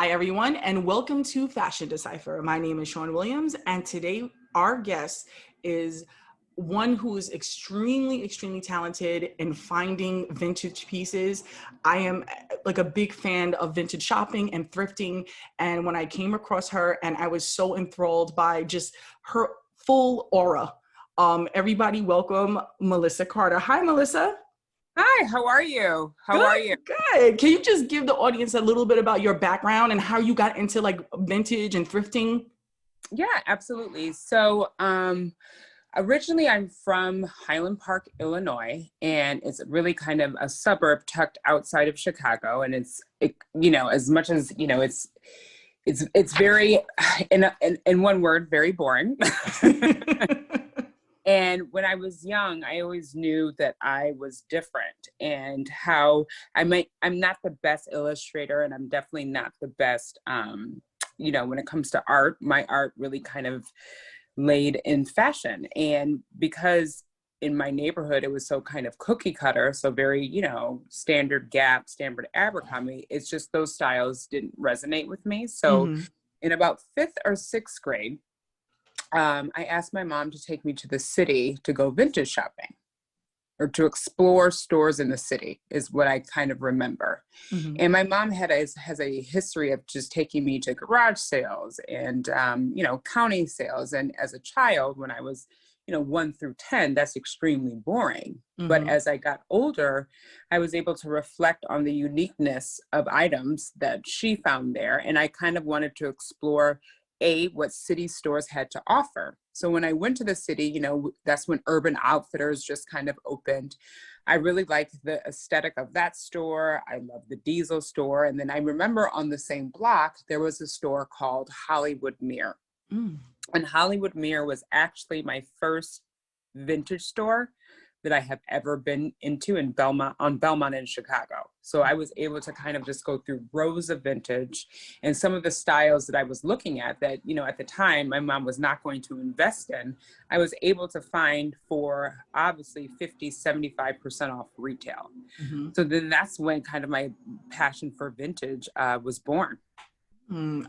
Hi, everyone, and welcome to Fashion Decipher. My name is Sean Williams, and today our guest is one who is extremely talented in finding vintage pieces. I am like a big fan of vintage shopping and thrifting, and when I came across her, and I was so enthralled by just her full aura. Everybody, welcome Melissa Carter. Hi, Melissa. Hi, how are you? How Good, are you? good. Can you just give the audience a little bit about your background and how you got into like vintage and thrifting? Yeah, absolutely. Originally I'm from Highland Park, Illinois, and it's really kind of a suburb tucked outside of Chicago. And as much as, it's very, in one word, very boring. And when I was young, I always knew that I was different and I'm not the best illustrator, and I'm definitely not the best, when it comes to art. My art really kind of laid in fashion. And because in my neighborhood, it was so kind of cookie cutter, so very, standard Gap, standard Abercrombie, it's just those styles didn't resonate with me. So Mhm. in about fifth or sixth grade, I asked my mom to take me to the city to go vintage shopping or to explore stores in the city is what I kind of remember. Mhm. And my mom has a history of just taking me to garage sales and, county sales. And as a child, when I was, 1 through 10, that's extremely boring. But Mhm. as I got older, I was able to reflect on the uniqueness of items that she found there. And I kind of wanted to explore what city stores had to offer. So when I went to the city, that's when Urban Outfitters just kind of opened. I really liked the aesthetic of that store. I love the Diesel store. And then I remember on the same block, there was a store called Hollywood Mirror. Mm. And Hollywood Mirror was actually my first vintage store that I have ever been into in Belmont in Chicago. So I was able to kind of just go through rows of vintage and some of the styles that I was looking at that, at the time my mom was not going to invest in, I was able to find for obviously 50, 75% off retail. Mhm. So then that's when kind of my passion for vintage was born.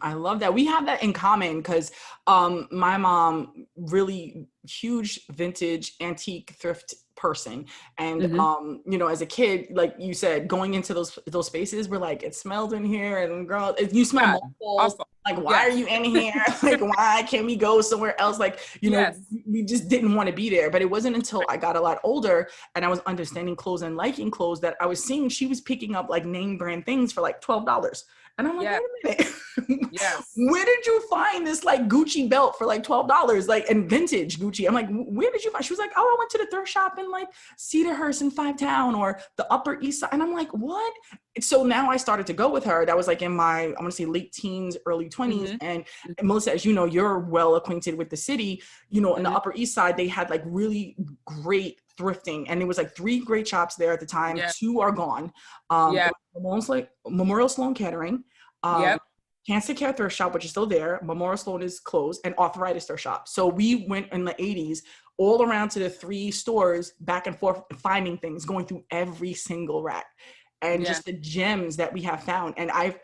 I love that. We have that in common because my mom really huge vintage antique thrift person. And Mm-hmm. as a kid, like you said, going into those spaces, we're like, it smells in here, and girl, if you smell Yeah, mothballs, awful. like why are Yes. you in here? Like why can't we go somewhere else? Like, Yes. we just didn't want to be there. But it wasn't until I got a lot older and I was understanding clothes and liking clothes that I was seeing she was picking up like name brand things for like $12. And I'm like, Yes. wait a minute. Yes. Where did you find this like Gucci belt for like $12? Like, and vintage Gucci. I'm like, where did you find? She was like, oh, I went to the thrift shop in like Cedarhurst in Five Town or the Upper East Side. And I'm like, what? So now I started to go with her. That was like in my, I'm gonna say late teens, early 20s. Mm-hmm. And Melissa, as you know, you're well acquainted with the city. In the Mm-hmm. Upper East Side, they had like really great thrifting, and there was like three great shops there at the time. Yeah. Two are gone. Yeah. Memorial Sloan Kettering, um, Yep. Cancer Care Thrift Shop, which is still there. Memorial Sloan is closed, and Arthritis Thrift Shop. So we went in the 80s all around to the three stores, back and forth, finding things, going through every single rack, and Yeah. just the gems that we have found. And I've,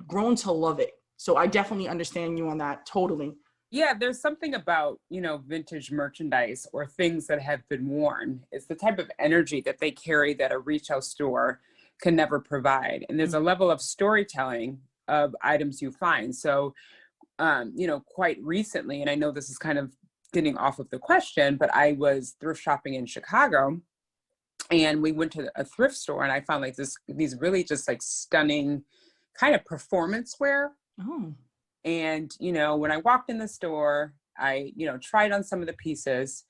grown to love it. So I definitely understand you on that. Totally. Yeah. There's something about, vintage merchandise or things that have been worn. It's the type of energy that they carry that a retail store can never provide. And there's a level of storytelling of items you find. So, quite recently, and I know this is kind of getting off of the question, but I was thrift shopping in Chicago, and we went to a thrift store, and I found like these really just like stunning kind of performance wear. Oh. And when I walked in the store, I tried on some of the pieces,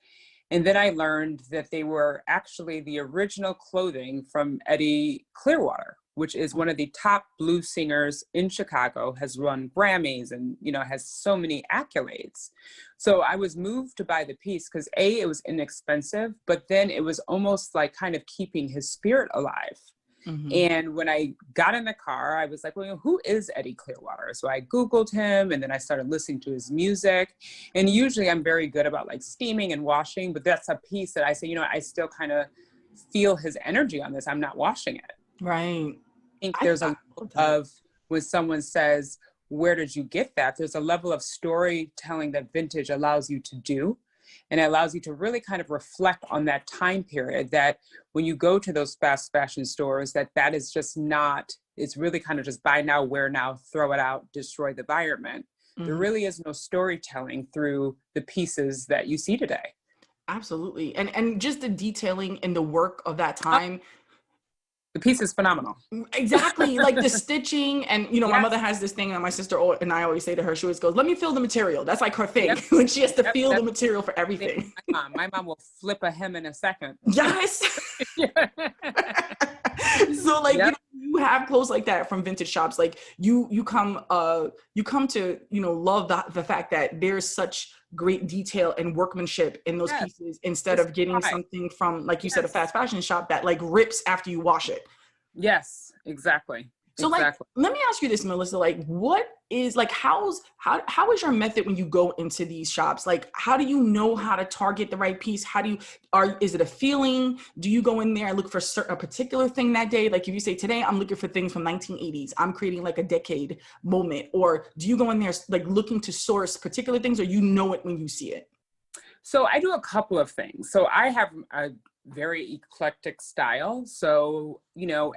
and then I learned that they were actually the original clothing from Eddie Clearwater, which is one of the top blues singers in Chicago, has won Grammys and, has so many accolades. So I was moved to buy the piece because it was inexpensive, but then it was almost like kind of keeping his spirit alive. Mm-hmm. And when I got in the car, I was like, well, who is Eddie Clearwater? So I Googled him, and then I started listening to his music. And usually I'm very good about like steaming and washing, but that's a piece that I say, I still kind of feel his energy on this. I'm not washing it. Right. I think I there's a love level that. when someone says, where did you get that? There's a level of storytelling that vintage allows you to do. And it allows you to really kind of reflect on that time period, that when you go to those fast fashion stores, that is just not, it's really kind of just buy now, wear now, throw it out, destroy the environment. There really is no storytelling through the pieces that you see today. Absolutely. And just the detailing and the work of that time. The piece is phenomenal. Exactly. Like the stitching. And, you know, my mother Yes. has this thing that my sister and I always say to her, she always goes, let me feel the material. That's like her thing. Yep. Like she has to Yep. feel the material for everything. My mom will flip a hem in a second. Yes. So like, Yep. you have clothes like that from vintage shops. Like you come to, love the fact that there's such great detail and workmanship in those pieces, instead of getting something from, like you said, a fast fashion shop that like rips after you wash it. Yes, exactly. So like, let me ask you this, Melissa, like what is like, how is your method when you go into these shops? Like, how do you know how to target the right piece? Is it a feeling? Do you go in there and look for a particular thing that day? Like if you say today, I'm looking for things from 1980s, I'm creating like a decade moment, or do you go in there like looking to source particular things, or you know it when you see it? So I do a couple of things. So I have a very eclectic style. So,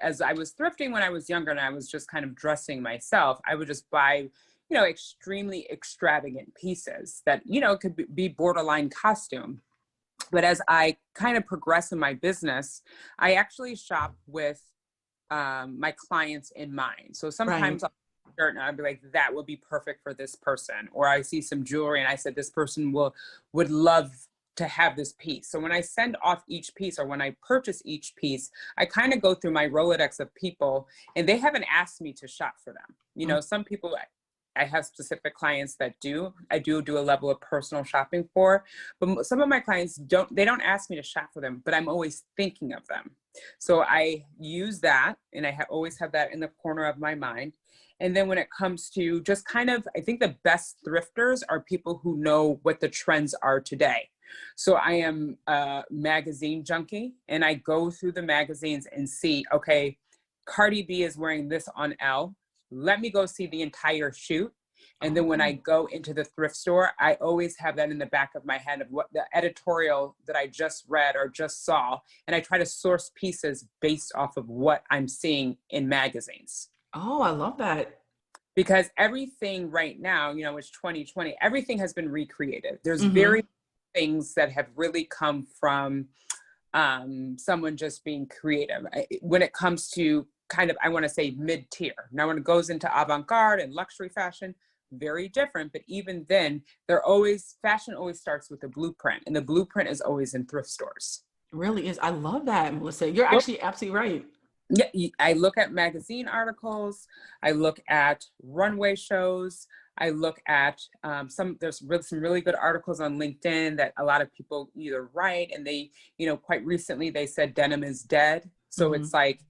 as I was thrifting when I was younger and I was just kind of dressing myself, I would just buy, extremely extravagant pieces that, could be borderline costume. But as I kind of progress in my business, I actually shop with my clients in mind. So sometimes shirt and I'd be like, that would be perfect for this person. Or I see some jewelry and I said, this person would love to have this piece. So when I send off each piece, or when I purchase each piece, I kind of go through my Rolodex of people, and they haven't asked me to shop for them. Some people, I have specific clients that I do a level of personal shopping for, but some of my clients don't ask me to shop for them, but I'm always thinking of them. So I use that, and I always have that in the corner of my mind. And then when it comes to just kind of, I think the best thrifters are people who know what the trends are today. So I am a magazine junkie, and I go through the magazines and see, okay, Cardi B is wearing this on Elle. Let me go see the entire shoot. And then when I go into the thrift store, I always have that in the back of my head of what the editorial that I just read or just saw. And I try to source pieces based off of what I'm seeing in magazines. Oh, I love that. Because everything right now, it's 2020, everything has been recreated. There's very things that have really come from someone just being creative. When it comes to kind of, I want to say mid-tier. Now, when it goes into avant-garde and luxury fashion, very different. But even then, fashion always starts with a blueprint, and the blueprint is always in thrift stores. It really is. I love that, Melissa. You're actually absolutely right. Yeah, I look at magazine articles. I look at runway shows. I look at there's some really good articles on LinkedIn that a lot of people either write, and they, quite recently they said denim is dead. So it's like,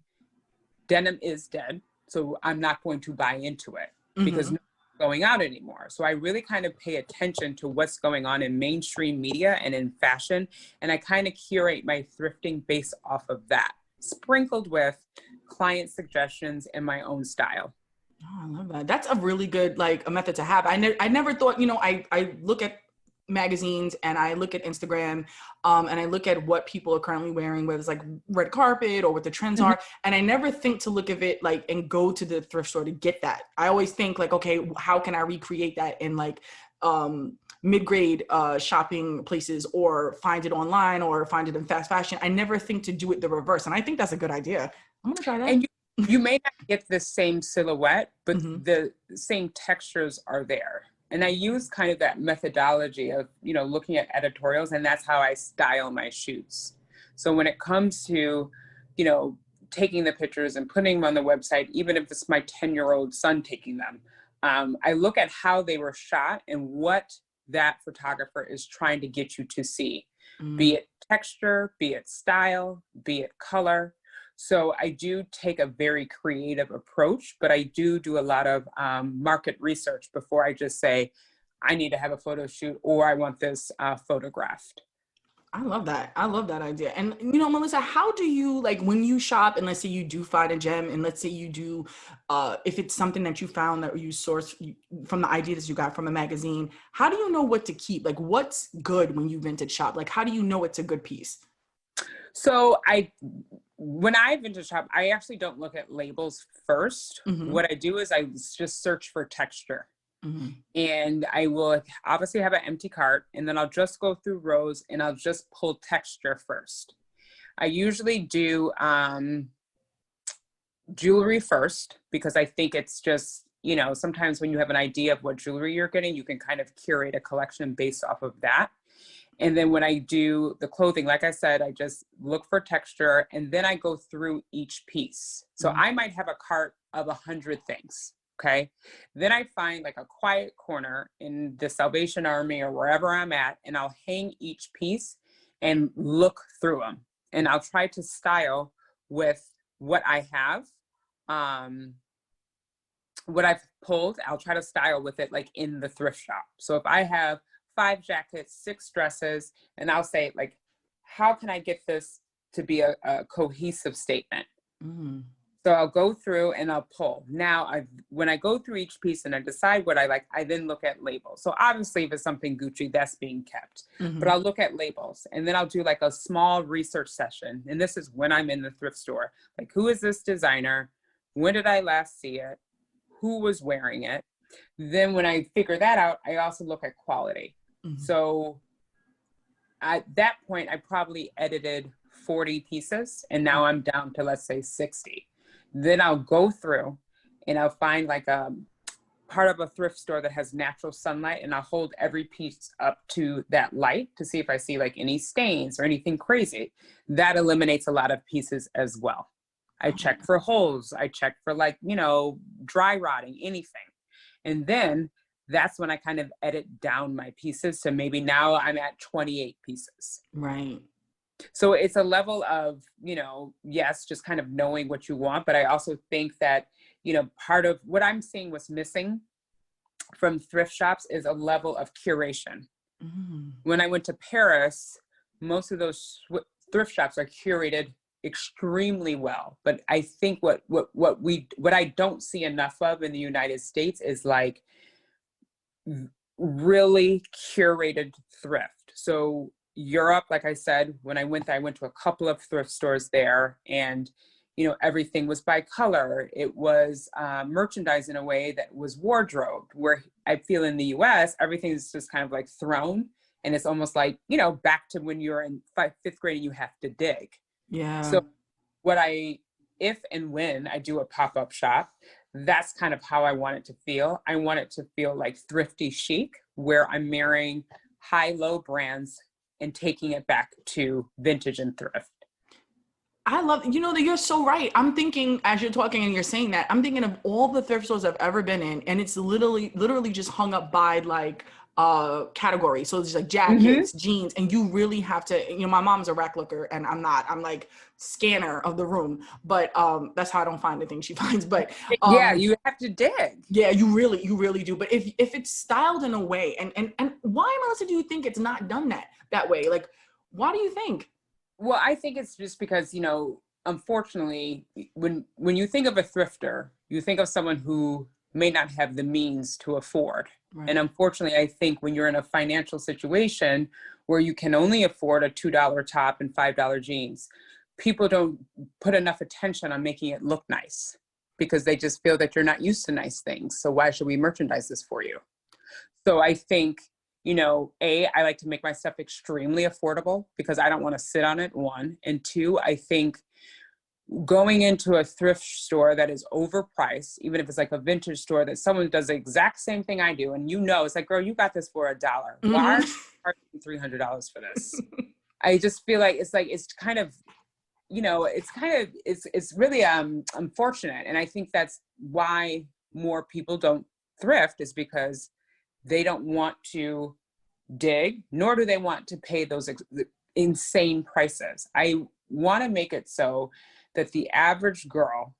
denim is dead. So I'm not going to buy into it because no one's going out anymore. So I really kind of pay attention to what's going on in mainstream media and in fashion. And I kind of curate my thrifting based off of that, sprinkled with client suggestions and my own style. Oh, I love that. That's a really good, like, a method to have. I never thought, I look at magazines and I look at Instagram, and I look at what people are currently wearing, whether it's like red carpet or what the trends are. And I never think to look at it like, and go to the thrift store to get that. I always think like, okay, how can I recreate that in like, mid-grade shopping places, or find it online, or find it in fast fashion. I never think to do it the reverse. And I think that's a good idea. I'm going to try that. And you may not get the same silhouette, but the same textures are there. And I use kind of that methodology of, looking at editorials, and that's how I style my shoots. So when it comes to, taking the pictures and putting them on the website, even if it's my 10-year-old son taking them, I look at how they were shot and what that photographer is trying to get you to see, be it texture, be it style, be it color. So I do take a very creative approach, but I do a lot of market research before I just say, I need to have a photo shoot, or I want this photographed. I love that. I love that idea. And Melissa, how do you like when you shop and let's say you do find a gem and let's say you do if it's something that you found that you sourced from the ideas you got from a magazine, how do you know what to keep? Like what's good when you vintage shop? Like how do you know it's a good piece? So when I vintage shop, I actually don't look at labels first. Mm-hmm. What I do is I just search for texture. Mm-hmm. And I will obviously have an empty cart, and then I'll just go through rows and I'll just pull texture first. I usually do jewelry first because I think it's just, sometimes when you have an idea of what jewelry you're getting, you can kind of curate a collection based off of that. And then when I do the clothing, like I said, I just look for texture and then I go through each piece. So I might have a cart of 100 things. Okay. Then I find like a quiet corner in the Salvation Army or wherever I'm at, and I'll hang each piece and look through them. And I'll try to style with what I have. What I've pulled, I'll try to style with it like in the thrift shop. So if I have 5 jackets, 6 dresses, and I'll say like, how can I get this to be a cohesive statement? Mm-hmm. So I'll go through and I'll pull. Now, when I go through each piece and I decide what I like, I then look at labels. So obviously if it's something Gucci, that's being kept. Mm-hmm. But I'll look at labels and then I'll do like a small research session. And this is when I'm in the thrift store. Like, who is this designer? When did I last see it? Who was wearing it? Then when I figure that out, I also look at quality. Mm-hmm. So at that point, I probably edited 40 pieces and now I'm down to, let's say, 60. Then I'll go through and I'll find like a part of a thrift store that has natural sunlight, and I'll hold every piece up to that light to see if I see like any stains or anything crazy. That eliminates a lot of pieces as well. I check for holes. I check for like, dry rotting, anything. And then that's when I kind of edit down my pieces. So maybe now I'm at 28 pieces. Right. So it's a level of, yes, just kind of knowing what you want. But I also think that, part of what I'm seeing was missing from thrift shops is a level of curation. Mm-hmm. When I went to Paris, most of those thrift shops are curated extremely well. But I think what I don't see enough of in the United States is like really curated thrift. So Europe, like I said, when I went to a couple of thrift stores there, and everything was by color. It was merchandise in a way that was wardrobed, where I feel in the US, everything is just kind of like thrown, and it's almost like, back to when you're in 5th grade and you have to dig. Yeah. So if and when I do a pop-up shop, that's kind of how I want it to feel. I want it to feel like thrifty chic, where I'm marrying high-low brands and taking it back to vintage and thrift. I love, that you're so right. I'm thinking as you're talking and you're saying that, I'm thinking of all the thrift stores I've ever been in, and it's literally just hung up by like category. So it's like jackets, jeans, and you really have to, my mom's a rack looker and I'm not. I'm like scanner of the room, but that's how I don't find the things she finds. But yeah, you have to dig. Yeah, you really do. But if it's styled in a way, and why, Melissa, do you think it's not done that way? Like, why do you think? Well, I think it's just because, unfortunately, when you think of a thrifter, you think of someone who may not have the means to afford. Right. And unfortunately, I think when you're in a financial situation where you can only afford a $2 top and $5 jeans, people don't put enough attention on making it look nice because they just feel that you're not used to nice things. So why should we merchandise this for you? So I think, I like to make my stuff extremely affordable because I don't want to sit on it, 1. And 2, I think going into a thrift store that is overpriced, even if it's like a vintage store that someone does the exact same thing I do, and it's like, girl, you got this for $1. Mm-hmm. Why are you charging $300 for this? I just feel like it's kind of, it's really unfortunate. And I think that's why more people don't thrift, is because they don't want to dig, nor do they want to pay those insane prices. I want to make it so that the average girl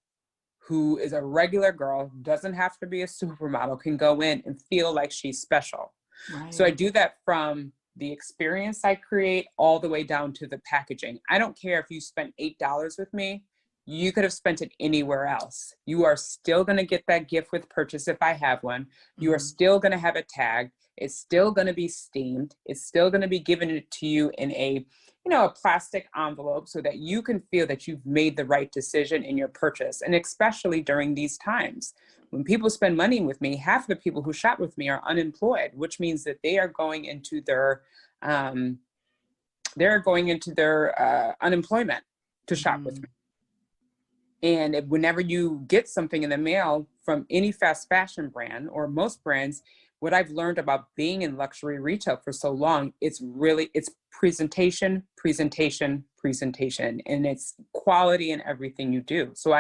who is a regular girl, doesn't have to be a supermodel, can go in and feel like she's special. Right. So I do that from the experience I create, all the way down to the packaging. I don't care if you spent $8 with me. You could have spent it anywhere else. You are still going to get that gift with purchase if I have one. You are still going to have it tagged. It's still going to be steamed. It's still going to be given to you in a, a plastic envelope so that you can feel that you've made the right decision in your purchase. And especially during these times, when people spend money with me, half of the people who shop with me are unemployed, which means that they are going into their unemployment to shop with me. And whenever you get something in the mail from any fast fashion brand or most brands, what I've learned about being in luxury retail for so long, it's presentation, presentation, presentation, and it's quality in everything you do. So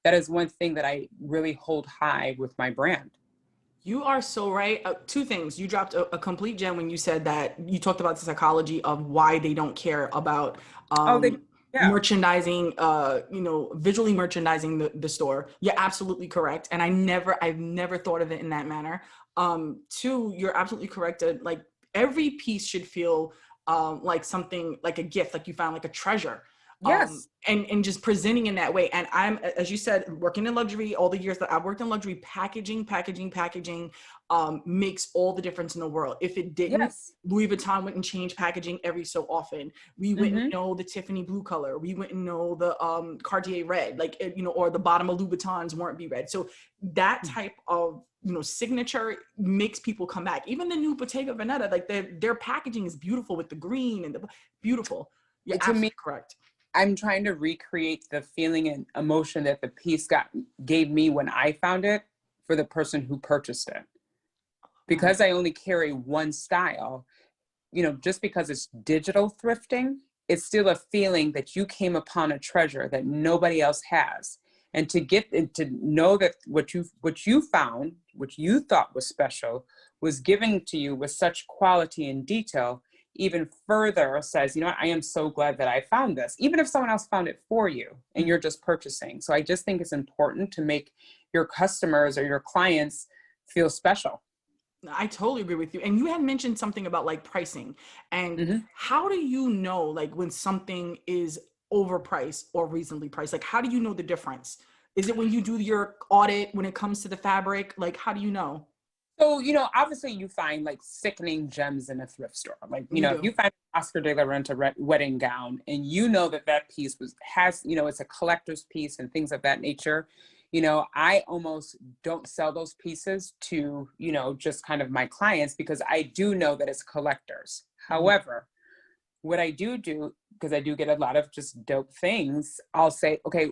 that is one thing that I really hold high with my brand. You are so right. Two things. You dropped a complete gem when you said that you talked about the psychology of why they don't care about yeah. merchandising, visually merchandising the store. You're absolutely correct. And I've never thought of it in that manner. Two, you're absolutely correct. Like every piece should feel like something, like a gift, like you found like a treasure. Yes. And just presenting in that way. And I'm, as you said, working in luxury, all the years that I've worked in luxury, packaging makes all the difference in the world. If it didn't, Yes. Louis Vuitton wouldn't change packaging every so often. We wouldn't know the Tiffany blue color. We wouldn't know the Cartier red, or the bottom of Louboutins won't be red. So that type of signature makes people come back. Even the new Bottega Veneta, like their packaging is beautiful with the green and the beautiful. You're absolutely correct. I'm trying to recreate the feeling and emotion that the piece gave me when I found it for the person who purchased it. Because I only carry one style, just because it's digital thrifting, it's still a feeling that you came upon a treasure that nobody else has. And to know that what you found, what you thought was special, was given to you with such quality and detail, even further says, I am so glad that I found this, even if someone else found it for you and you're just purchasing. So I just think it's important to make your customers or your clients feel special. I totally agree with you. And you had mentioned something about like pricing, and how do you know like when something is overpriced or reasonably priced? Like, how do you know the difference? Is it when you do your audit when it comes to the fabric? Like, how do you know? So, obviously you find like sickening gems in a thrift store. Like, if you find Oscar de la Renta wedding gown and that piece has, it's a collector's piece and things of that nature, I almost don't sell those pieces to, just kind of my clients, because I do know that it's collectors. However, what I do, because I do get a lot of just dope things, I'll say, okay,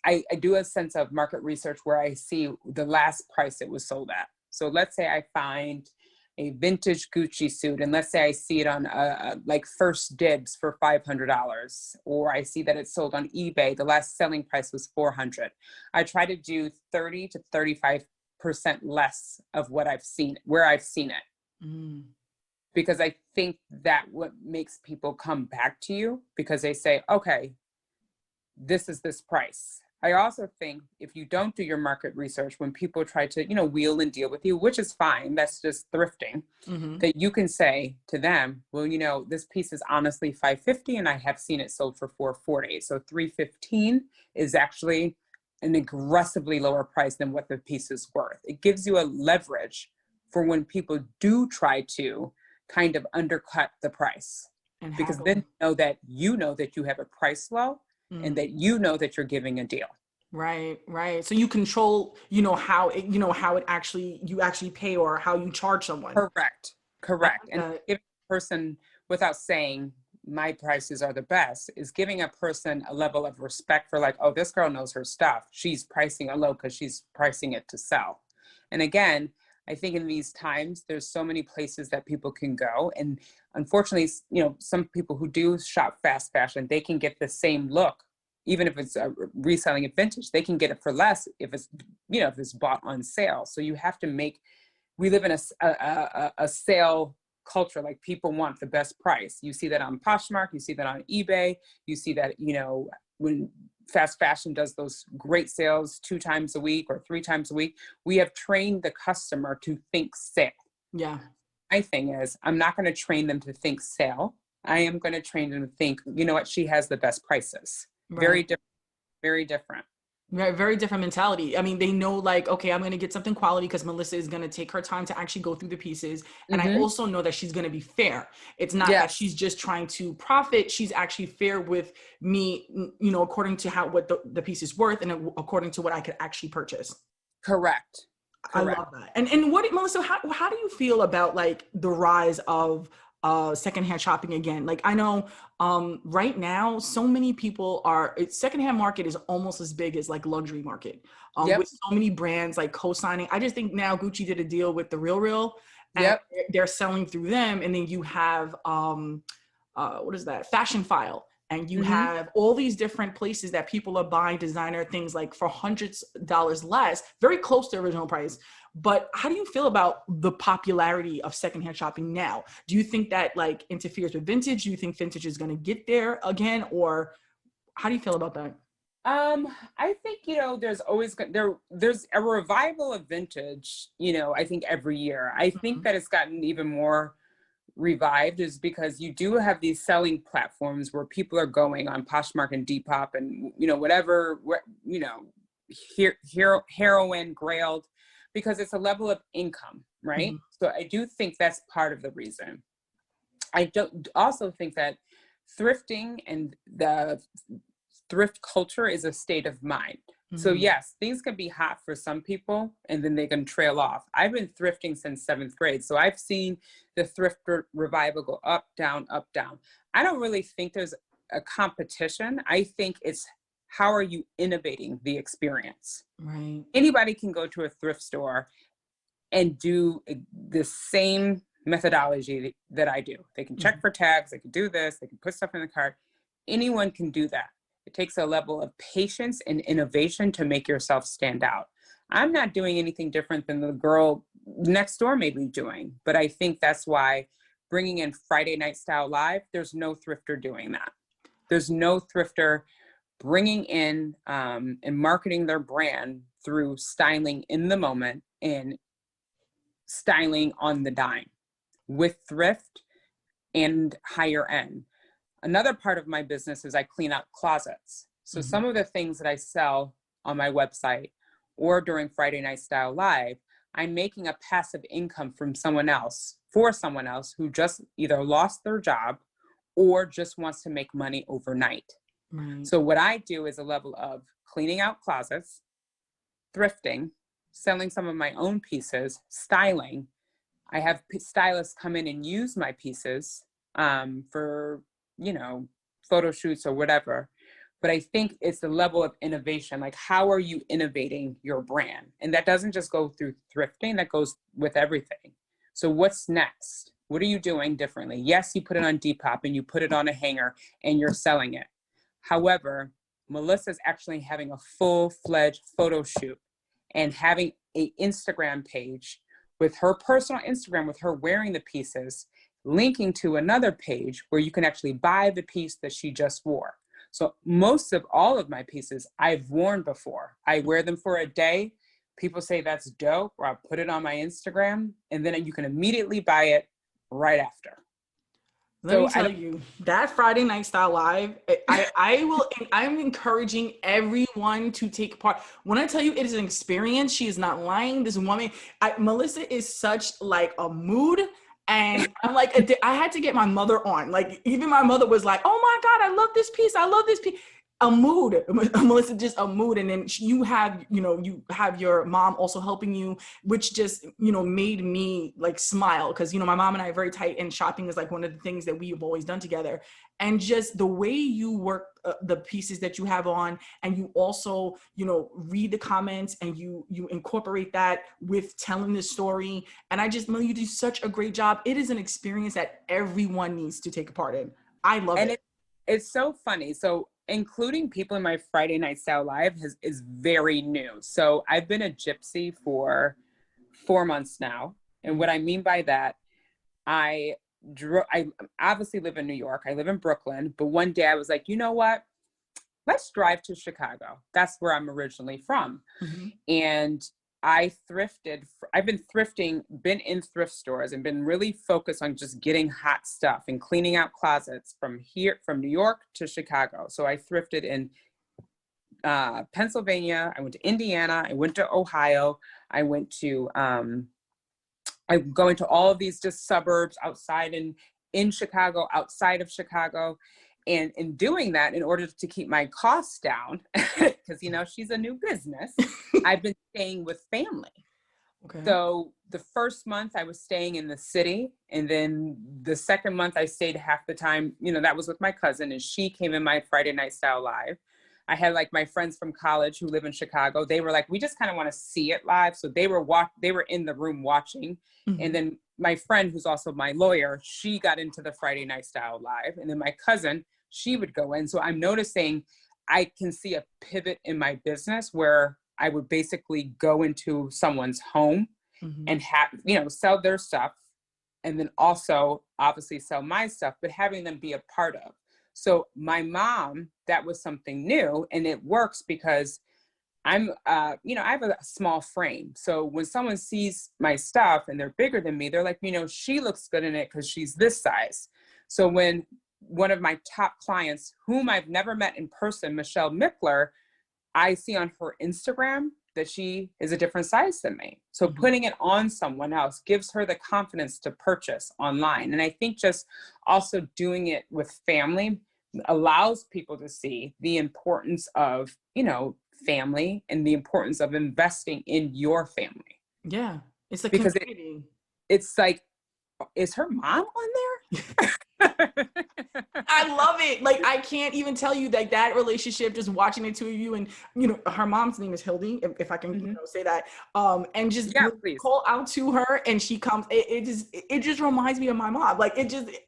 I do a sense of market research where I see the last price it was sold at. So let's say I find a vintage Gucci suit, and let's say I see it on like First Dibs for $500, or I see that it's sold on eBay. The last selling price was $400. I try to do 30 to 35% less of where I've seen it. Because I think that what makes people come back to you, because they say, okay, this is this price. I also think if you don't do your market research, when people try to, wheel and deal with you, which is fine, that's just thrifting, that you can say to them, well, this piece is honestly $550 and I have seen it sold for $440. So $315 is actually an aggressively lower price than what the piece is worth. It gives you a leverage for when people do try to kind of undercut the price, because then you know that you have a price low. And that that you're giving a deal. Right. So you control, how it actually, you actually pay or how you charge someone. Correct. And if a person, without saying my prices are the best, is giving a person a level of respect for like, oh, this girl knows her stuff. She's pricing it low because she's pricing it to sell. And again, I think in these times, there's so many places that people can go. And unfortunately, some people who do shop fast fashion, they can get the same look, even if it's reselling it vintage, they can get it for less if it's, if it's bought on sale. So you have to we live in a sale culture. Like, people want the best price. You see that on Poshmark, you see that on eBay, you see that, when fast fashion does those great sales 2 times a week or 3 times a week, we have trained the customer to think sale. Yeah. my thing is, I'm not going to train them to think sale. I am going to train them to think, you know what, she has the best prices. Very Right. different, very different. Right, very different mentality. I mean, they know like, okay, I'm gonna get something quality because Melissa is gonna take her time to actually go through the pieces. And I Mm-hmm. also know that she's gonna be fair. It's not that she's Yes, just trying to profit. She's actually fair with me, according to how what the piece is worth and according to what I could actually purchase. correct, I correct. love that. And what, Melissa, how do you feel about like the rise of secondhand shopping again? Like I know right now so many people secondhand market is almost as big as like luxury market. With Yep, so many brands like co-signing. I just think now Gucci did a deal with the Real and yep. they're selling through them, and then you have what is that? Fashion File. And you Mm-hmm. have all these different places that people are buying designer things like for hundreds of dollars less, very close to original price. But how do you feel about the popularity of secondhand shopping now? Do you think that like interferes with vintage? Do you think vintage is going to get there again, or how do you feel about that? I think, there's always there's a revival of vintage, I think every year. I think Mhm. that it's gotten even more revived is because you do have these selling platforms where people are going on Poshmark and Depop and whatever, heroin, Grailed, because it's a level of income, right? Mhm. So I do think that's part of the reason. I don't also think that thrifting and the thrift culture is a state of mind. So Mhm. yes, things can be hot for some people and then they can trail off. I've been thrifting since 7th grade. So I've seen the revival go up, down, up, down. I don't really think there's a competition. I think it's how are you innovating the experience? Right. Anybody can go to a thrift store and do the same methodology that I do. They can check Mhm. for tags, they can do this, they can put stuff in the cart. Anyone can do that. It takes a level of patience and innovation to make yourself stand out. I'm not doing anything different than the girl next door may be doing, but I think that's why bringing in Friday Night Style Live, there's no thrifter doing that. There's no thrifter bringing in and marketing their brand through styling in the moment and styling on the dime with thrift and higher end. Another part of my business is I clean out closets. So Mhm. some of the things that I sell on my website or during Friday Night Style Live, I'm making a passive income from someone else for someone else who just either lost their job or just wants to make money overnight. Right. So what I do is a level of cleaning out closets, thrifting, selling some of my own pieces, styling. I have stylists come in and use my pieces for, you know, photo shoots or whatever. But I think it's the level of innovation. Like, how are you innovating your brand? And that doesn't just go through thrifting, that goes with everything. So, what's next? What are you doing differently? Yes, you put it on Depop and you put it on a hanger and you're selling it. However, Melissa's actually having a full-fledged photo shoot and having a Instagram page with her personal Instagram with her wearing the pieces, linking to another page where you can actually buy the piece that she just wore. So most of all of my pieces I've worn before. I wear them for a day. People say that's dope, or I'll put it on my Instagram, and then you can immediately buy it right after. Let me So I tell don't. you, that Friday Night Style Live, I will, I'm encouraging everyone to take part. When I tell you it is an experience, she is not lying. This woman, Melissa is such like a mood. And I'm like, I had to get my mother on. Like, even my mother was like, oh my God, I love this piece. I love this piece. A mood, Melissa, just a mood. And then you have, you have your mom also helping you, which just made me like smile, because my mom and I are very tight, and shopping is like one of the things that we've always done together. And just the way you work the pieces that you have on, and you also read the comments, and you incorporate that with telling the story. And I just know you do such a great job. It is an experience that everyone needs to take a part in. I love And it. it's so funny. So including people in my Friday Night Style Live is very new. So I've been a gypsy for 4 months now. And what I mean by that, I obviously live in New York. I live in Brooklyn. But one day I was like, you know what? Let's drive to Chicago. That's where I'm originally from. Mm-hmm. And I've been thrifting, been in thrift stores and been really focused on just getting hot stuff and cleaning out closets from New York to Chicago. So I thrifted in Pennsylvania. I went to Indiana. I went to Ohio. I went to, I'm going to all of these just suburbs outside in Chicago, outside of Chicago. And in doing that, in order to keep my costs down, because, she's a new business, I've been staying with family. Okay. So the first month I was staying in the city. And then the second month I stayed half the time, that was with my cousin, and she came in my Friday Night Style Live. I had like my friends from college who live in Chicago. They were like, we just kind of want to see it live. So they were in the room watching. Mm-hmm. And then my friend, who's also my lawyer, she got into the Friday Night Style Live. And then my cousin, she would go in. So I'm noticing I can see a pivot in my business where I would basically go into someone's home Mm-hmm. and have, sell their stuff, and then also obviously sell my stuff, but having them be a part of. So my mom, that was something new, and it works because I'm, I have a small frame. So when someone sees my stuff and they're bigger than me, they're like, she looks good in it because she's this size. So when one of my top clients, whom I've never met in person, Michelle Mickler, I see on her Instagram that she is a different size than me. So Mm-hmm. putting it on someone else gives her the confidence to purchase online. And I think just also doing it with family allows people to see the importance of, family and the importance of investing in your family. Yeah. It's a because community. It's like, is her mom on there? I love it. Like, I can't even tell you that relationship, just watching the two of you, and her mom's name is Hildy, if I can Mm-hmm. say that, and just Please. call out to her and she comes, it just reminds me of my mom. Like,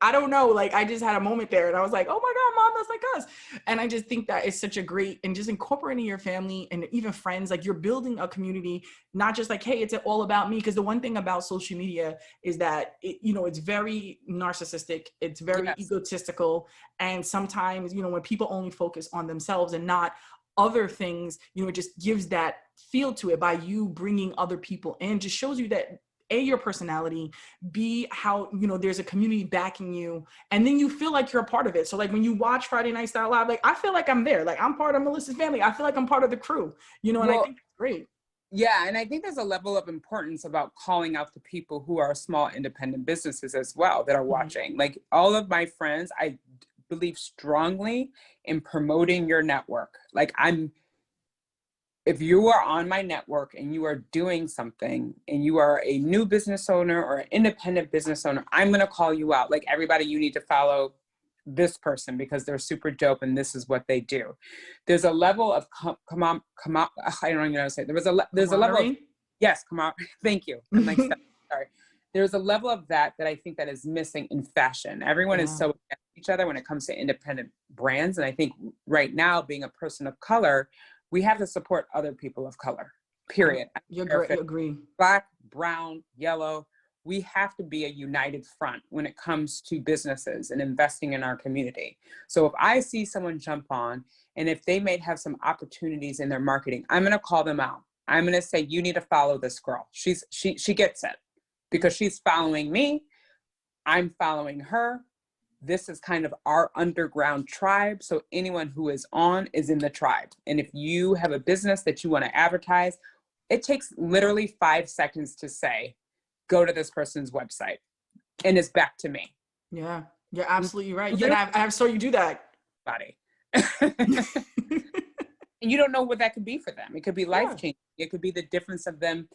I don't know, like, I just had a moment there and I was like, oh my God, mom, that's like us. And I just think that is such a great, and just incorporating your family and even friends, like, you're building a community, not just like, hey, it's all about me. Because the one thing about social media is that it's very narcissistic, it's very egotistical, and sometimes when people only focus on themselves and not other things, it just gives that feel to it. By you bringing other people in, just shows you that A, your personality, B, how there's a community backing you, and then you feel like you're a part of it. So like when you watch Friday Night Style Live, like, I feel like I'm there, like I'm part of Melissa's family, I feel like I'm part of the crew, and I think it's great. Yeah, and I think there's a level of importance about calling out the people who are small independent businesses as well that are watching. Mm-hmm. Like, all of my friends, I believe strongly in promoting your network. Like, if you are on my network and you are doing something and you are a new business owner or an independent business owner, I'm going to call you out. Like, everybody, you need to follow this person because they're super dope and this is what they do. There's a level of I don't even know how to say it. There's a level of, yes, come on. Thank you. I'm like, sorry. There's a level of that I think that is missing in fashion. Everyone is so against each other when it comes to independent brands. And I think right now, being a person of color, we have to support other people of color, period. You agree. Black, brown, yellow. We have to be a united front when it comes to businesses and investing in our community. So if I see someone jump on, and if they may have some opportunities in their marketing, I'm going to call them out. I'm going to say, you need to follow this girl. She gets it because she's following me. I'm following her. This is kind of our underground tribe. So anyone who is in the tribe. And if you have a business that you want to advertise, it takes literally 5 seconds to say, go to this person's website, and it's back to me. Yeah, you're absolutely right. Yeah, I saw you do that. Body. And you don't know what that could be for them. It could be life-changing. It could be the difference of them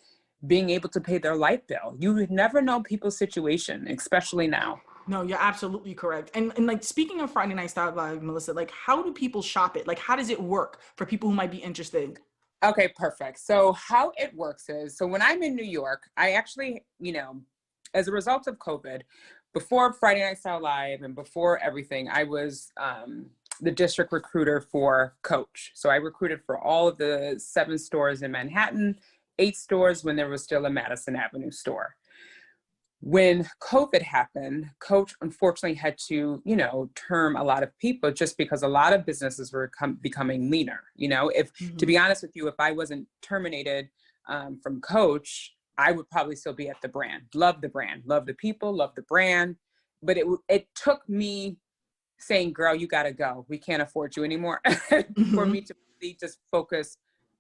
being able to pay their light bill. You would never know people's situation, especially now. No, you're absolutely correct. And like, speaking of Friday Night Style Live, Melissa, like, how do people shop it? Like, how does it work for people who might be interested? Okay, perfect. So how it works is, so when I'm in New York, I actually, as a result of COVID, before Friday Night Style Live and before everything, I was the district recruiter for Coach. So I recruited for all of the 7 stores in Manhattan, 8 stores when there was still a Madison Avenue store. When COVID happened, Coach unfortunately had to, term a lot of people just because a lot of businesses were becoming leaner. To be honest with you, if I wasn't terminated from Coach, I would probably still be at the brand. Love the brand, love the people, love the brand. But it took me saying, girl, you got to go. We can't afford you anymore for me to really just focus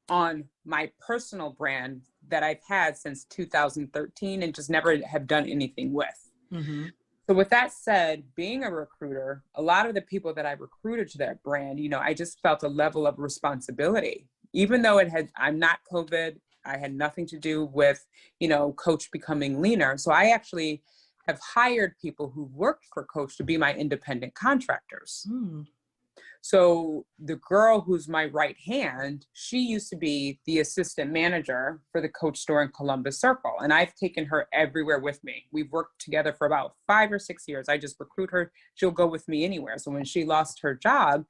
on my personal brand that I've had since 2013 and just never have done anything with. Mm-hmm. So with that said, being a recruiter, a lot of the people that I recruited to that brand, you know, I just felt a level of responsibility, even though I'm not COVID. I had nothing to do with, you know, Coach becoming leaner. So I actually have hired people who worked for Coach to be my independent contractors. Mm. So the girl who's my right hand, she used to be the assistant manager for the Coach store in Columbus Circle. And I've taken her everywhere with me. We've worked together for about 5 or 6 years. I just recruit her. She'll go with me anywhere. So when she lost her job,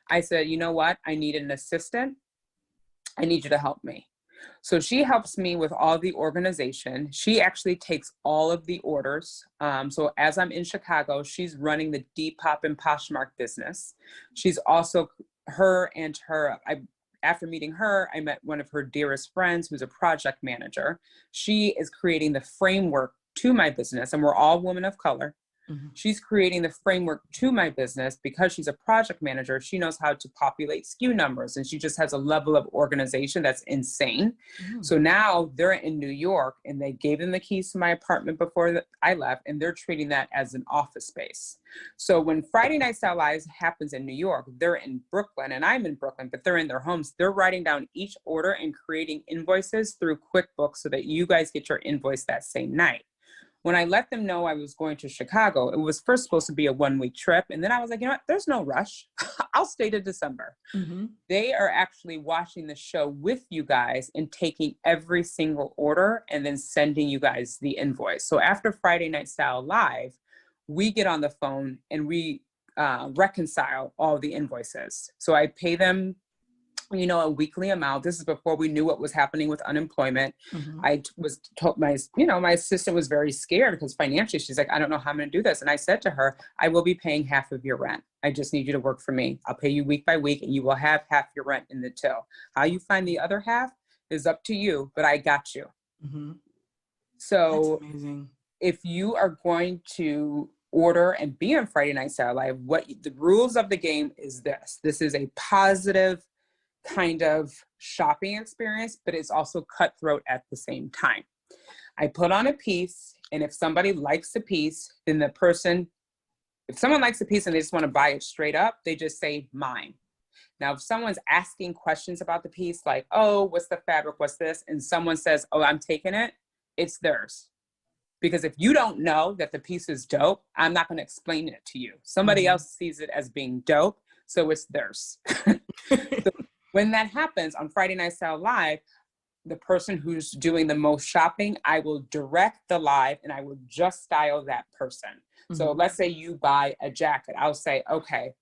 I said, you know what? I need an assistant. I need you to help me. So she helps me with all the organization. She actually takes all of the orders. So as I'm in Chicago, she's running the Depop and Poshmark business. She's also after meeting her, I met one of her dearest friends who's a project manager. She is creating the framework to my business, and we're all women of color. Mm-hmm. She's creating the framework to my business because she's a project manager. She knows how to populate SKU numbers, and she just has a level of organization that's insane. Mm-hmm. So now they're in New York, and they gave them the keys to my apartment before I left, and they're treating that as an office space. So when Friday Night Style Live happens in New York, they're in Brooklyn, and I'm in Brooklyn, but they're in their homes. They're writing down each order and creating invoices through QuickBooks so that you guys get your invoice that same night. When I let them know I was going to Chicago, it was first supposed to be a 1-week trip. And then I was like, you know what? There's no rush. I'll stay to December. Mm-hmm. They are actually watching the show with you guys and taking every single order and then sending you guys the invoice. So after Friday Night Style Live, we get on the phone and we reconcile all the invoices. So I pay them, you know, a weekly amount. This is before we knew what was happening with unemployment. Mm-hmm. I was told my assistant was very scared because financially she's like, I don't know how I'm going to do this. And I said to her, I will be paying half of your rent. I just need you to work for me. I'll pay you week by week and you will have half your rent in the till. How you find the other half is up to you, but I got you. Mm-hmm. So that's amazing. If you are going to order and be on Friday Night Style Live, the rules of the game is this. This is a positive kind of shopping experience, but it's also cutthroat at the same time. I put on a piece, and if somebody likes the piece, then if someone likes the piece and they just want to buy it straight up, they just say mine. Now, if someone's asking questions about the piece, like, oh, what's the fabric, what's this? And someone says, oh, I'm taking it, it's theirs. Because if you don't know that the piece is dope, I'm not going to explain it to you. Somebody mm-hmm. else sees it as being dope, so it's theirs. So when that happens on Friday Night Style Live, the person who's doing the most shopping, I will direct the live and I will just style that person. Mm-hmm. So let's say you buy a jacket. I'll say, okay,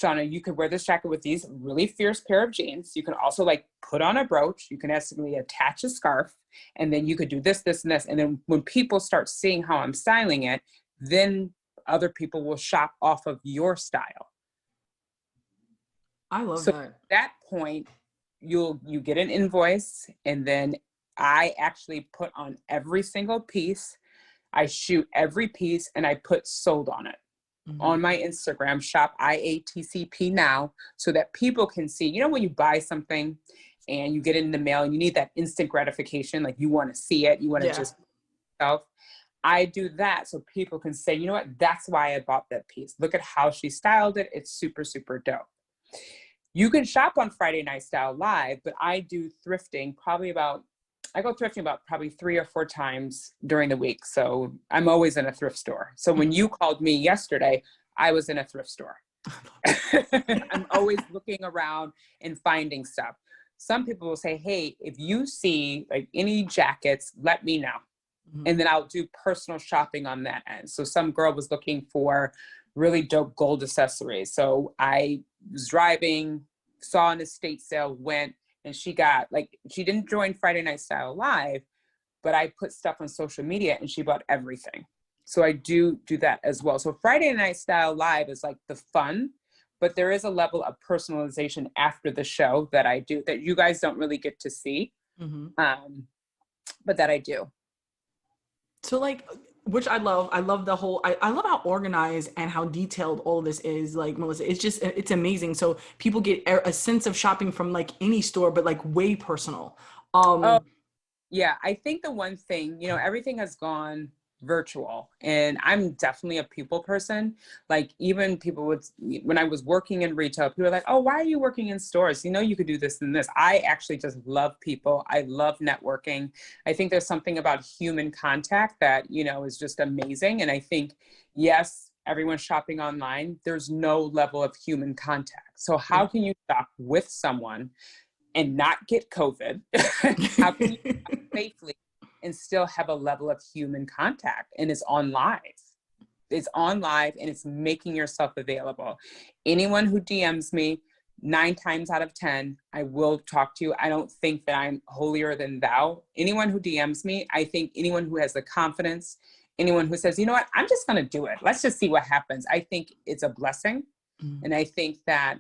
Shauna, you could wear this jacket with these really fierce pair of jeans. You can also like put on a brooch. You can actually attach a scarf, and then you could do this, this, and this. And then when people start seeing how I'm styling it, then other people will shop off of your style. I love that. At that point, you get an invoice, and then I actually put on every single piece. I shoot every piece, and I put sold on it. Mm-hmm. On my Instagram, shop IATCP now, so that people can see, you know, when you buy something and you get it in the mail and you need that instant gratification, like you want to see it, you want to just yourself. I do that so people can say, you know what, that's why I bought that piece. Look at how she styled it. It's super, super dope. You can shop on Friday Night Style Live, but I do thrifting I go thrifting about probably 3 or 4 times during the week. So I'm always in a thrift store. So when you called me yesterday, I was in a thrift store. I'm always looking around and finding stuff. Some people will say, hey, if you see like any jackets, let me know. Mm-hmm. And then I'll do personal shopping on that end. So some girl was looking for really dope gold accessories. So I was driving, saw an estate sale, went, and she didn't join Friday Night Style Live, but I put stuff on social media and she bought everything. So I do that as well. So Friday Night Style Live is like the fun, but there is a level of personalization after the show that I do that you guys don't really get to see. Mm-hmm. but that I do. So like, which I love the whole, I love how organized and how detailed all of this is, like Melissa, it's just, it's amazing. So people get a sense of shopping from like any store, but like way personal. Oh, Um, yeah. I think the one thing, everything has gone virtual, and I'm definitely a people person. Like, even people would, when I was working in retail, people were like, oh, why are you working in stores? You could do this and this. I actually just love people. I love networking. I think there's something about human contact that, is just amazing. And I think, yes, everyone's shopping online. There's no level of human contact. So how can you shop with someone and not get COVID? How can you shop safely and still have a level of human contact? And it's on live. It's on live, and it's making yourself available. Anyone who DMs me, 9 times out of 10, I will talk to you. I don't think that I'm holier than thou. Anyone who DMs me, I think anyone who has the confidence, anyone who says, you know what, I'm just going to do it. Let's just see what happens. I think it's a blessing. And I think that,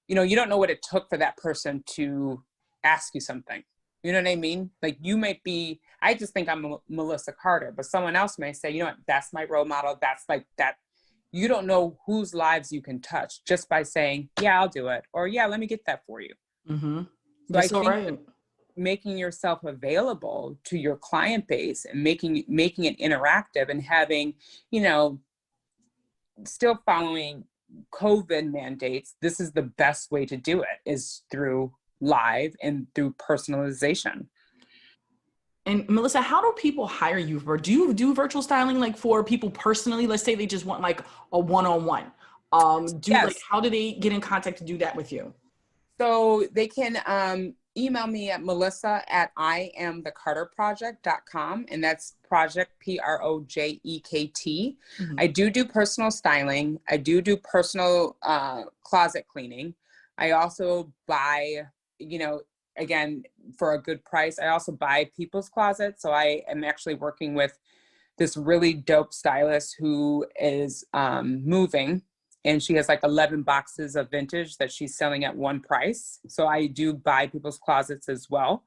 you don't know what it took for that person to ask you something. You know what I mean? Like, you might be, I just think I'm Melissa Carter, but someone else may say, you know what, that's my role model. That's like that. You don't know whose lives you can touch just by saying, yeah, I'll do it. Or, yeah, let me get that for you. mm-hmm. So I think that making yourself available to your client base and making it interactive and having, still following COVID mandates, this is the best way to do it, is through live and through personalization. And Melissa, how do people hire you for, do you do virtual styling like for people personally? Let's say they just want like a one-on-one. Like, Yes. how do they get in contact to do that with you? So they can email me at melissa@iamthecarterproject.com, and that's project projekt. Mm-hmm. I do personal styling. I do personal closet cleaning. I also buy, again, for a good price, I also buy people's closets. So I am actually working with this really dope stylist who is moving, and she has like 11 boxes of vintage that she's selling at one price. So I do buy people's closets as well.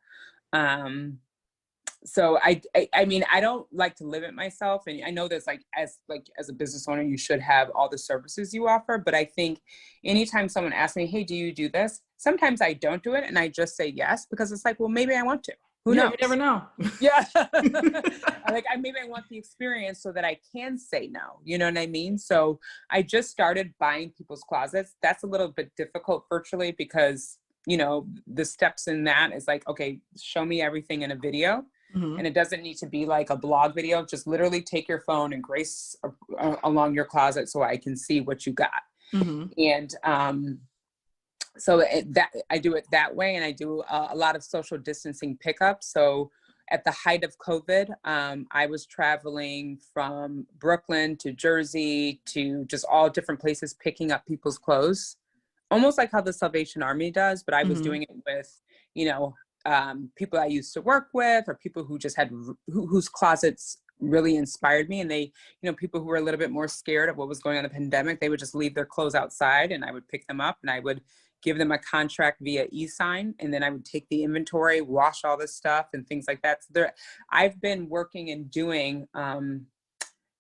So I mean, I don't like to limit myself, and I know there's as a business owner, you should have all the services you offer. But I think anytime someone asks me, hey, do you do this? Sometimes I don't do it, and I just say yes, because it's like, well, maybe I want to. Who knows? You never know. Yeah. Maybe I want the experience so that I can say no. You know what I mean? So I just started buying people's closets. That's a little bit difficult virtually because, the steps in that is like, okay, show me everything in a video. Mm-hmm. And it doesn't need to be like a blog video. Just literally take your phone and grace along your closet so I can see what you got. Mm-hmm. And, so that I do it that way, and I do a lot of social distancing pickups. So at the height of COVID, I was traveling from Brooklyn to Jersey to just all different places, picking up people's clothes, almost like how the Salvation Army does. But I was doing it with, people I used to work with, or people who just had whose closets really inspired me. And they, people who were a little bit more scared of what was going on in the pandemic, they would just leave their clothes outside, and I would pick them up, and I would give them a contract via e-sign, and then I would take the inventory, wash all this stuff and things like that. So I've been working and doing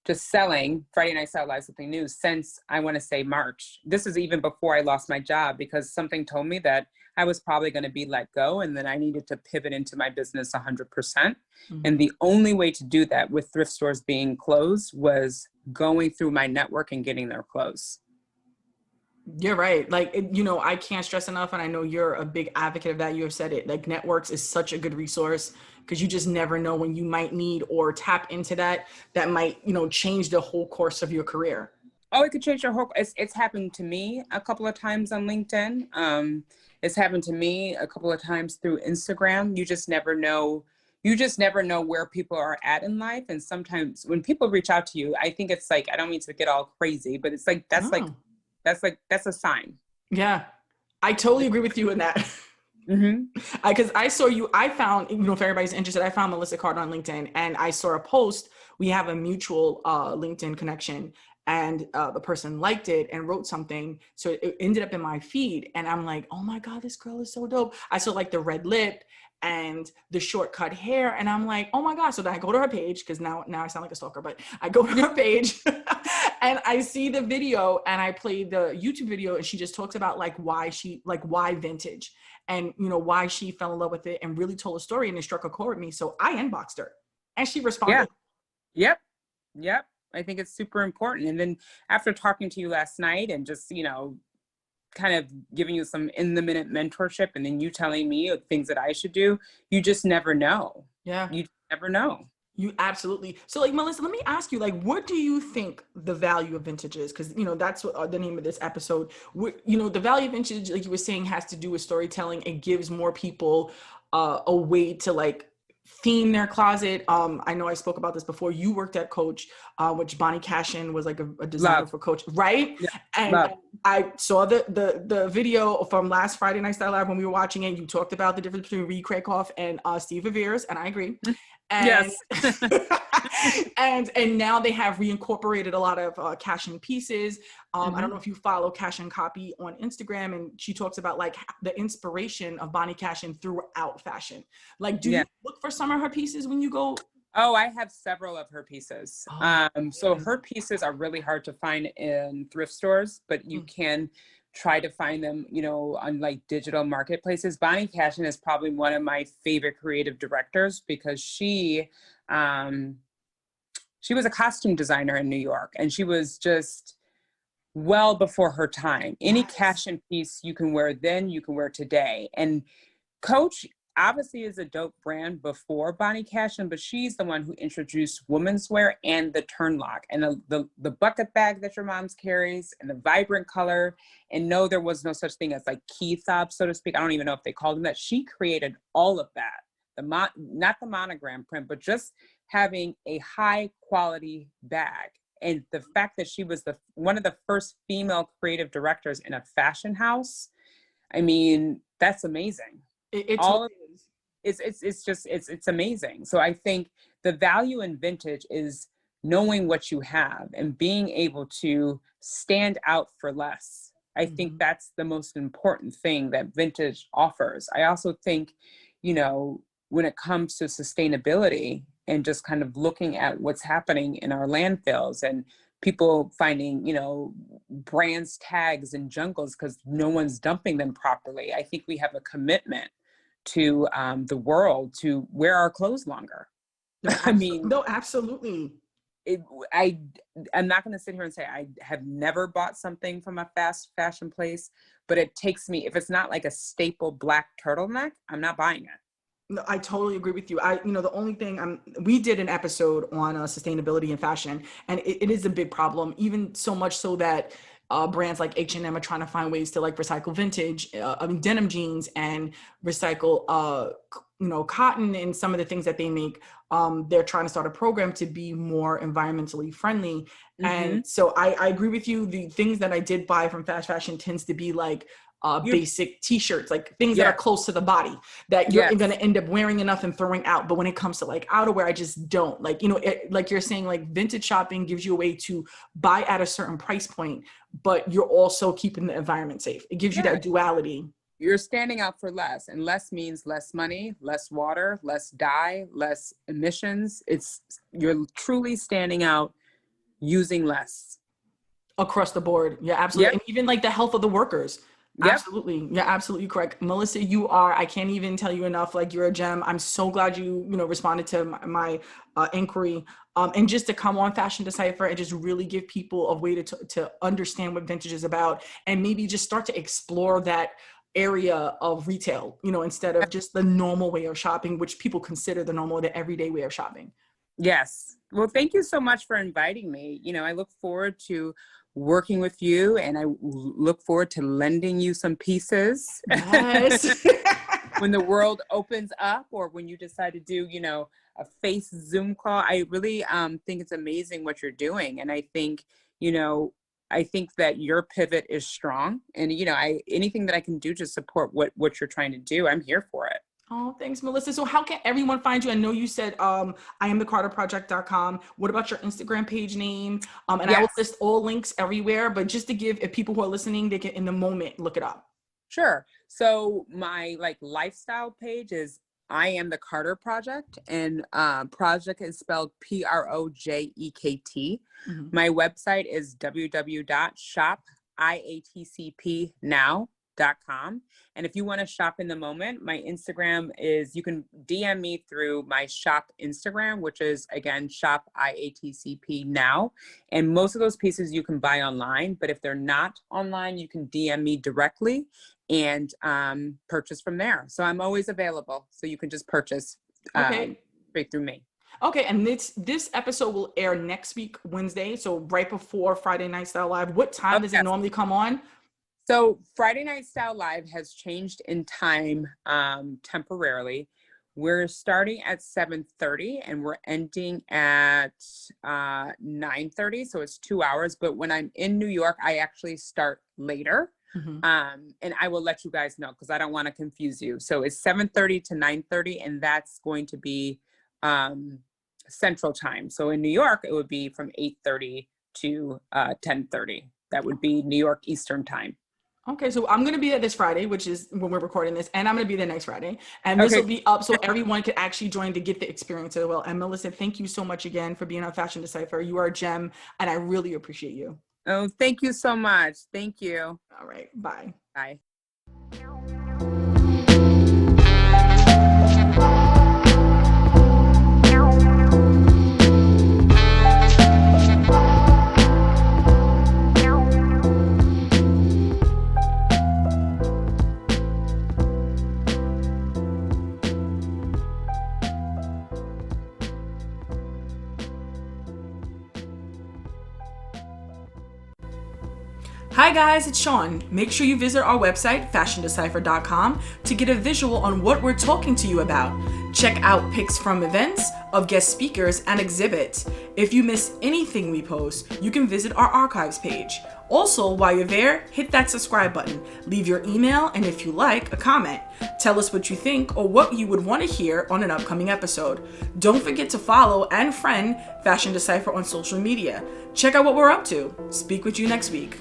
just selling Friday Night Sell Live Something New since, I want to say, March. This is even before I lost my job, because something told me that I was probably going to be let go, and then I needed to pivot into my business 100%. Mm-hmm. And the only way to do that with thrift stores being closed was going through my network and getting their clothes. You're right. Like, I can't stress enough, and I know you're a big advocate of that. You have said it. Like, networks is such a good resource, because you just never know when you might need or tap into that might, change the whole course of your career. Oh, it could change your whole. It's happened to me a couple of times on LinkedIn. It's happened to me a couple of times through Instagram. You just never know. You just never know where people are at in life. And sometimes when people reach out to you, I think it's like, I don't mean to get all crazy, but it's like, that's a sign. Yeah, I totally agree with you in that. Because I saw you, I found, if everybody's interested, I found Melissa Carter on LinkedIn, and I saw a post we have a mutual LinkedIn connection, and the person liked it and wrote something. So it ended up in my feed, and I'm like, oh my God, this girl is so dope. I saw like the red lip and the shortcut hair, and I'm like, oh my God. So then I go to her page, because now I sound like a stalker, but I go to her page and I see the video, and I play the YouTube video, and she just talks about like why vintage, and why she fell in love with it, and really told a story, and it struck a chord with me. So I inboxed her, and she responded. Yeah. Yep. I think it's super important. And then after talking to you last night and just, kind of giving you some in the minute mentorship, and then you telling me things that I should do, you just never know. Yeah. You never know. You absolutely. So like, Melissa, let me ask you, like, what do you think the value of vintage is? Because, that's what the name of this episode. The value of vintage, like you were saying, has to do with storytelling. It gives more people a way to like theme their closet. I know I spoke about this before. You worked at Coach, which Bonnie Cashin was like a designer for Coach, right? Yeah. And I saw the video from last Friday Night Style Live when we were watching it. You talked about the difference between Reed Krakoff and Steve Avere's, and I agree. And, yes. and now they have reincorporated a lot of Cashin pieces. I don't know if you follow Cashin Copy on Instagram, and she talks about like the inspiration of Bonnie Cashin throughout fashion. Like, do you look for some of her pieces when you go? Oh, I have several of her pieces. So her pieces are really hard to find in thrift stores, but you can try to find them, on like digital marketplaces. Bonnie Cashin is probably one of my favorite creative directors, because she was a costume designer in New York, and she was just well before her time. Any Cashin piece you can wear then, you can wear today. And Coach obviously is a dope brand before Bonnie Cashin, but she's the one who introduced women's wear and the turn lock and the bucket bag that your mom's carries, and the vibrant color. And no, there was no such thing as like key fobs, so to speak. I don't even know if they called them that. She created all of that. Not the monogram print, but just having a high quality bag. And the fact that she was one of the first female creative directors in a fashion house, I mean, that's amazing. It's amazing. So I think the value in vintage is knowing what you have and being able to stand out for less. I think that's the most important thing that vintage offers. I also think, when it comes to sustainability and just kind of looking at what's happening in our landfills and people finding, brands tags in jungles because no one's dumping them properly. I think we have a commitment to the world to wear our clothes longer. No, absolutely. I'm not going to sit here and say I have never bought something from a fast fashion place, but it takes me, if it's not like a staple black turtleneck, I'm not buying it. No, I totally agree with you. The only thing we did an episode on sustainability in fashion, and it is a big problem, even so much so that brands like H&M are trying to find ways to like recycle vintage, denim jeans, and recycle, cotton and some of the things that they make. They're trying to start a program to be more environmentally friendly. And so I agree with you. The things that I did buy from fast fashion tends to be like basic t-shirts, like things that are close to the body that you're going to end up wearing enough and throwing out. But when it comes to like outerwear, I just don't like, like you're saying, like vintage shopping gives you a way to buy at a certain price point, but you're also keeping the environment safe. It gives you that duality. You're standing out for less, and less means less money, less water, less dye, less emissions. You're truly standing out using less across the board. Yeah, absolutely. And even like the health of the workers. Absolutely. You're absolutely correct. Melissa, I can't even tell you enough. Like, you're a gem. I'm so glad you responded to my inquiry. And just to come on Fashion Decipher and just really give people a way to understand what vintage is about, and maybe just start to explore that area of retail, instead of just the normal way of shopping, which people consider the everyday way of shopping. Yes. Well, thank you so much for inviting me. I look forward to working with you, and I look forward to lending you some pieces. Yes. When the world opens up, or when you decide to do, a face Zoom call. I really think it's amazing what you're doing. And I think, I think that your pivot is strong, and, anything that I can do to support what you're trying to do, I'm here for it. Oh, thanks, Melissa. So how can everyone find you? I know you said I am the carterproject.com. What about your Instagram page name? And I will Yes. list all links everywhere, but just to give, if people who are listening, they can in the moment look it up. Sure. So my like lifestyle page is I am the Carter Project, and project is spelled Projekt. Mhm. My website is www.shopiatcpnow.com. And if you want to shop in the moment, my Instagram is, you can DM me through my shop Instagram, which is again shop IATCP now. And most of those pieces you can buy online, but if they're not online, you can DM me directly and purchase from there. So I'm always available. So you can just purchase Okay. straight through me. Okay, and this episode will air next week, Wednesday, so right before Friday Night Style Live. What Oh, time does it yes. normally come on? So Friday Night Style Live has changed in time temporarily. We're starting at 7:30 and we're ending at 9:30. So it's 2 hours. But when I'm in New York, I actually start later. Mhm. And I will let you guys know because I don't want to confuse you. So it's 7:30 to 9:30, and that's going to be Central Time. So in New York, it would be from 8:30 to 10:30. That would be New York Eastern Time. Okay, so I'm gonna be there this Friday, which is when we're recording this, and I'm gonna be there next Friday, and this Okay. will be up so everyone can actually join to get the experience as well. And Melissa, thank you so much again for being on Fashion Decipher. You are a gem, and I really appreciate you. Oh, thank you so much. Thank you. All right, bye. Bye. Hi guys, it's Sean. Make sure you visit our website, fashiondecipher.com, to get a visual on what we're talking to you about. Check out pics from events, of guest speakers, and exhibits. If you miss anything we post, you can visit our archives page. Also, while you're there, hit that subscribe button, leave your email, and if you like, a comment. Tell us what you think or what you would want to hear on an upcoming episode. Don't forget to follow and friend Fashion Decipher on social media. Check out what we're up to. Speak with you next week.